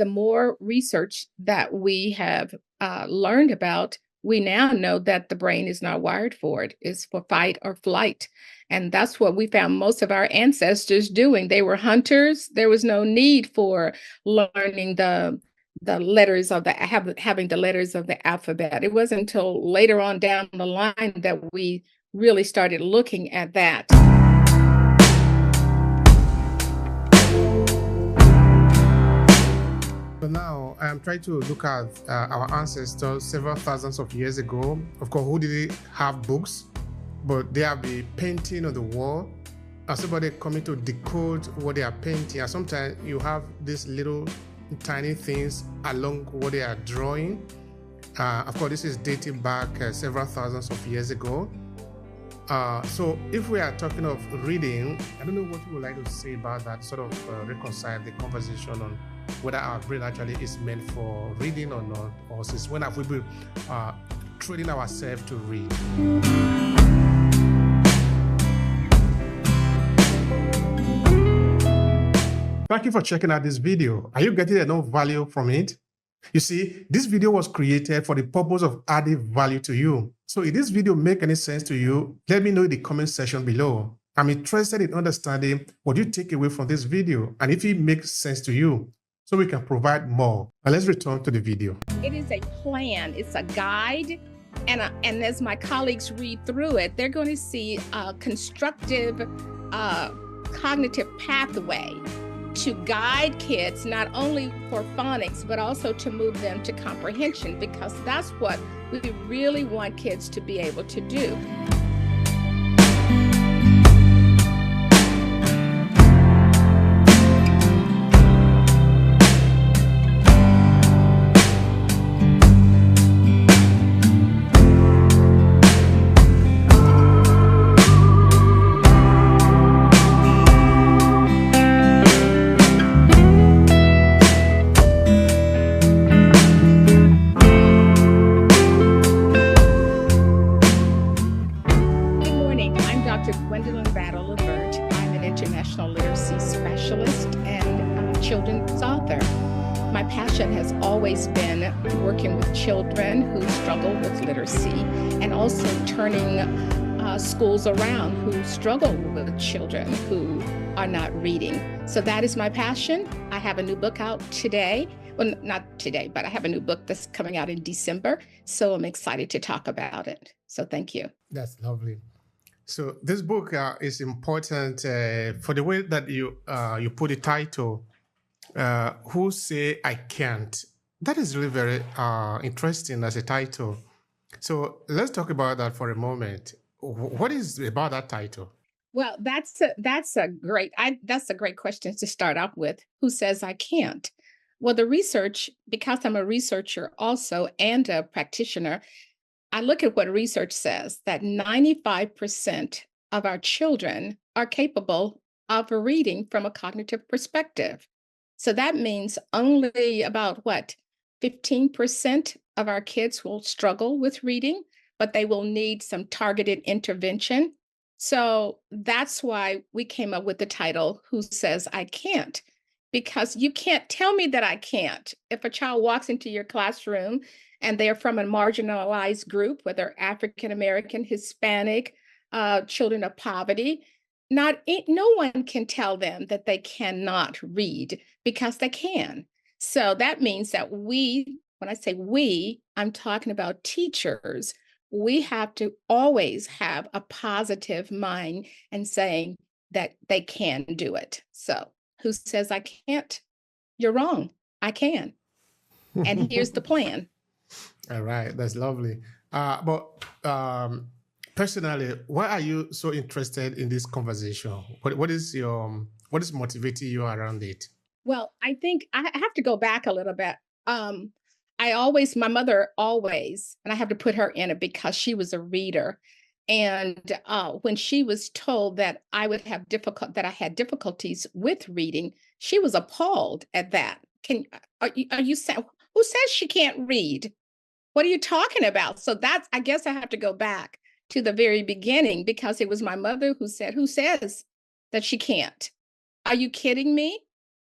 the more research that we have learned about, we now know that the brain is not wired for it. It's for fight or flight. And that's what we found most of our ancestors doing. They were hunters. There was no need for learning the letters of having the letters of the alphabet. It wasn't until later on down the line that we really started looking at that. So now I'm trying to look at our ancestors several thousands of years ago. Of course, who didn't have books, but they have the painting on the wall, and somebody coming to decode what they are painting. And sometimes you have these little tiny things along what they are drawing. Of course, this is dating back several thousands of years ago. So if we are talking of reading, I don't know what you would like to say about that, sort of reconcile the conversation on whether our brain actually is meant for reading or not, or since when have we been training ourselves to read? Thank you for checking out this video. Are you getting enough value from it? You see, this video was created for the purpose of adding value to you. So if this video make any sense to you, let me know in the comment section below. I'm interested in understanding what you take away from this video and if it makes sense to you, so we can provide more. Now let's return to the video. It is a plan. It's a guide. And as my colleagues read through it, they're going to see a constructive cognitive pathway to guide kids, not only for phonics, but also to move them to comprehension, because that's what we really want kids to be able to do. Dr. Gwendolyn Lavert. I'm an international literacy specialist and children's author. My passion has always been working with children who struggle with literacy and also turning schools around who struggle with children who are not reading. So that is my passion. I have a new book out today. Well, not today, but I have a new book that's coming out in December. So I'm excited to talk about it. So thank you. That's lovely. So this book is important for the way that you put the title, Who Say I Can't. That is really very interesting as a title. So let's talk about that for a moment. What is about that title? Well, that's a great question to start off with. Who says I can't? Well, the research, because I'm a researcher also and a practitioner, I look at what research says, that 95% of our children are capable of reading from a cognitive perspective. So that means only about 15% of our kids will struggle with reading, but they will need some targeted intervention. So that's why we came up with the title, Who Says I Can't? Because you can't tell me that I can't. If a child walks into your classroom and they're from a marginalized group, whether African American, Hispanic, children of poverty, no one can tell them that they cannot read, because they can. So that means that when I say we, I'm talking about teachers. We have to always have a positive mind and saying that they can do it. So who says I can't? You're wrong. I can. And here's the plan. All right, that's lovely. But personally, why are you so interested in this conversation? What is motivating you around it? Well, I think I have to go back a little bit. My mother always, and I have to put her in it because she was a reader. And when she was told that I had difficulties with reading, she was appalled at that. Who says she can't read? What are you talking about? So I guess I have to go back to the very beginning, because it was my mother who said, who says that she can't? Are you kidding me?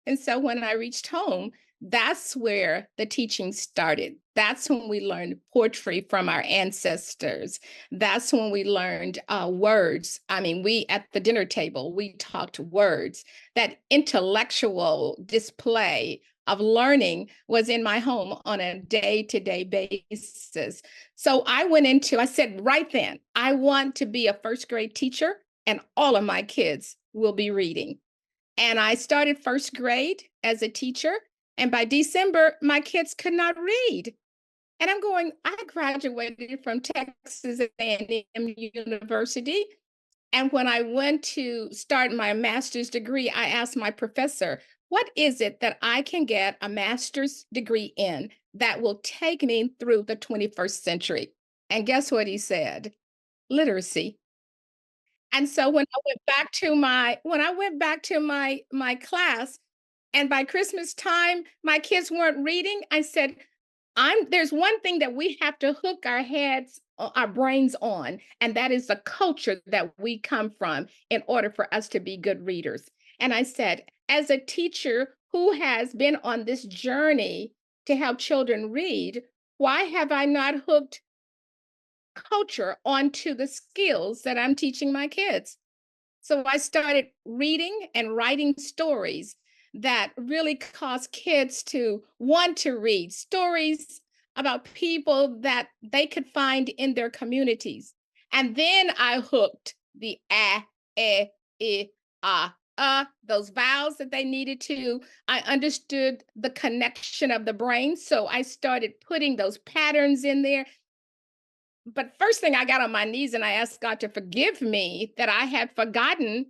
And so when I reached home, That's where the teaching started. That's when we learned poetry from our ancestors. That's when we learned words. I mean, we at the dinner table, we talked words. That intellectual display of learning was in my home on a day-to-day basis. So I said right then, I want to be a first grade teacher, and all of my kids will be reading. And I started first grade as a teacher. And by December, my kids could not read. And I'm going, I graduated from Texas A&M University. And when I went to start my master's degree, I asked my professor, what is it that I can get a master's degree in that will take me through the 21st century? And guess what he said? Literacy. And so when I went back to my class, and by Christmas time, my kids weren't reading, I said, there's one thing that we have to hook our heads, our brains on, and that is the culture that we come from in order for us to be good readers. And I said, as a teacher who has been on this journey to help children read, why have I not hooked culture onto the skills that I'm teaching my kids? So I started reading and writing stories that really cause kids to want to read stories about people that they could find in their communities. And then I hooked the those vowels that they needed to. I understood the connection of the brain. So I started putting those patterns in there. But first thing, I got on my knees and I asked God to forgive me that I had forgotten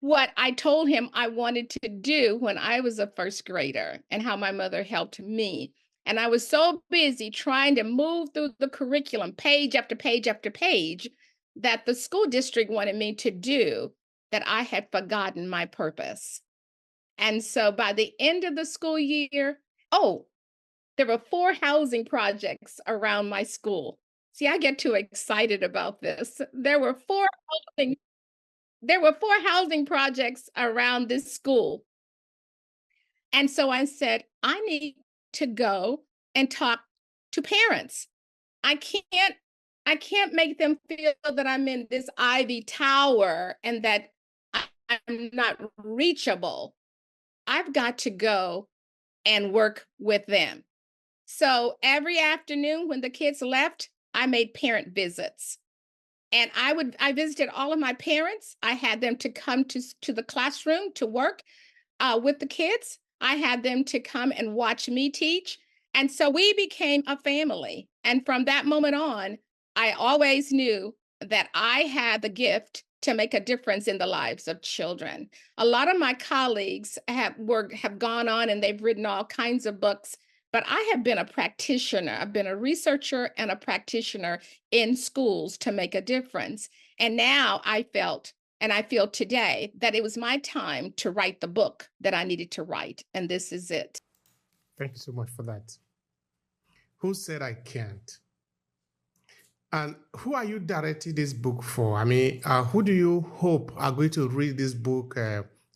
what I told him I wanted to do when I was a first grader and how my mother helped me. And I was so busy trying to move through the curriculum, page after page after page, that the school district wanted me to do, that I had forgotten my purpose. And so by the end of the school year, there were 4 housing projects around my school. See, I get too excited about this. Housing there were 4 housing projects around this school. And so I said, I need to go and talk to parents. I can't I can't make them feel that I'm in this ivy tower and that I'm not reachable. I've got to go and work with them. So every afternoon when the kids left, I made parent visits. And I visited all of my parents. I had them to come to the classroom to work with the kids. I had them to come and watch me teach. And so we became a family. And from that moment on, I always knew that I had the gift to make a difference in the lives of children. A lot of my colleagues have gone on and they've written all kinds of books, but I have been a practitioner. I've been a researcher and a practitioner in schools to make a difference. And now I feel today that it was my time to write the book that I needed to write. And this is it. Thank you so much for that. Who said I can't? And who are you directing this book for? I mean, who do you hope are going to read this book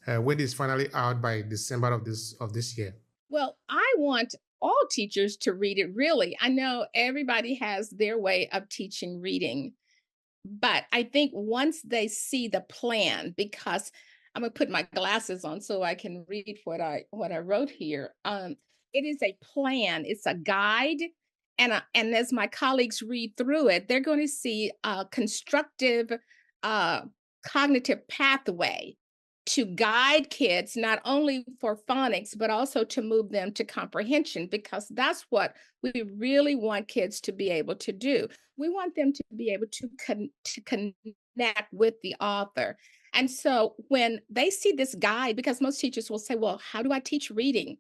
when it's finally out by December of this year? Well, I want all teachers to read it, really. I know everybody has their way of teaching reading, but I think once they see the plan, because I'm gonna put my glasses on so I can read what I wrote here. It is a plan. It's a guide, and as my colleagues read through it, they're going to see a constructive, uh, cognitive pathway to guide kids not only for phonics but also to move them to comprehension, because that's what we really want kids to be able to do. We want them to be able to connect with the author. And so when they see this guide, because most teachers will say, well, how do I teach reading?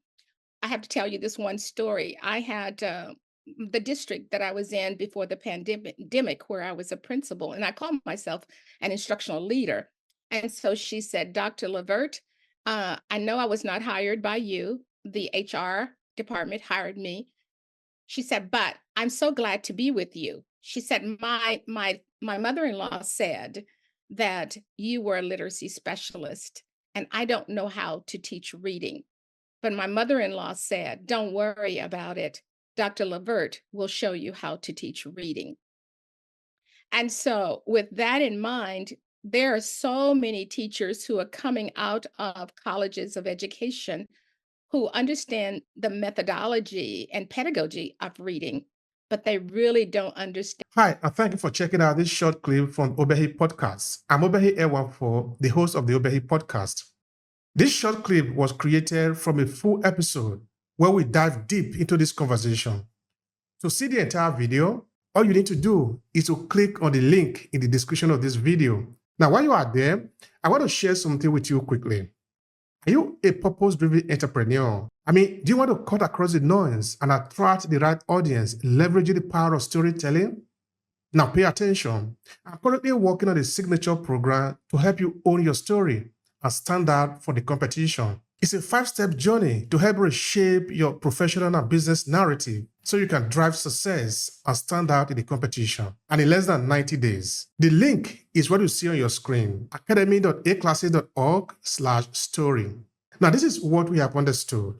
I have to tell you this one story. I had the district that I was in before the pandemic, where I was a principal, and I called myself an instructional leader. And so she said, Dr. Lavert, I know I was not hired by you. The HR department hired me. She said, but I'm so glad to be with you. She said, my mother-in-law said that you were a literacy specialist, and I don't know how to teach reading. But my mother-in-law said, don't worry about it. Dr. Lavert will show you how to teach reading. And so, with that in mind, there are so many teachers who are coming out of colleges of education who understand the methodology and pedagogy of reading, but they really don't understand. Hi, and thank you for checking out this short clip from Obehi Podcast. I'm Obehi Ewanfo, the host of the Obehi Podcast. This short clip was created from a full episode where we dive deep into this conversation. To see the entire video, all you need to do is to click on the link in the description of this video. Now, while you are there, I want to share something with you quickly. Are you a purpose-driven entrepreneur? Do you want to cut across the noise and attract the right audience, leveraging the power of storytelling? Now, pay attention. I'm currently working on a signature program to help you own your story and stand out for the competition. It's a 5-step journey to help reshape your professional and business narrative so you can drive success and stand out in the competition. And in less than 90 days. The link is what you see on your screen, academy.aclasses.org/story. Now, this is what we have understood.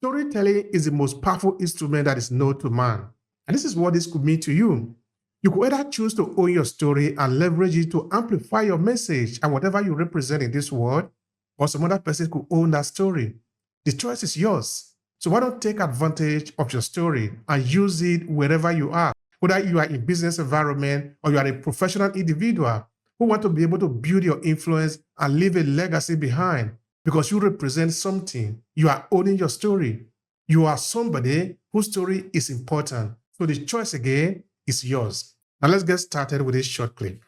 Storytelling is the most powerful instrument that is known to man. And this is what this could mean to you. You could either choose to own your story and leverage it to amplify your message and whatever you represent in this world, or some other person could own that story. The choice is yours. So why don't take advantage of your story and use it wherever you are, whether you are in business environment or you are a professional individual who want to be able to build your influence and leave a legacy behind because you represent something. You are owning your story. You are somebody whose story is important. So the choice again is yours. Now let's get started with this short clip.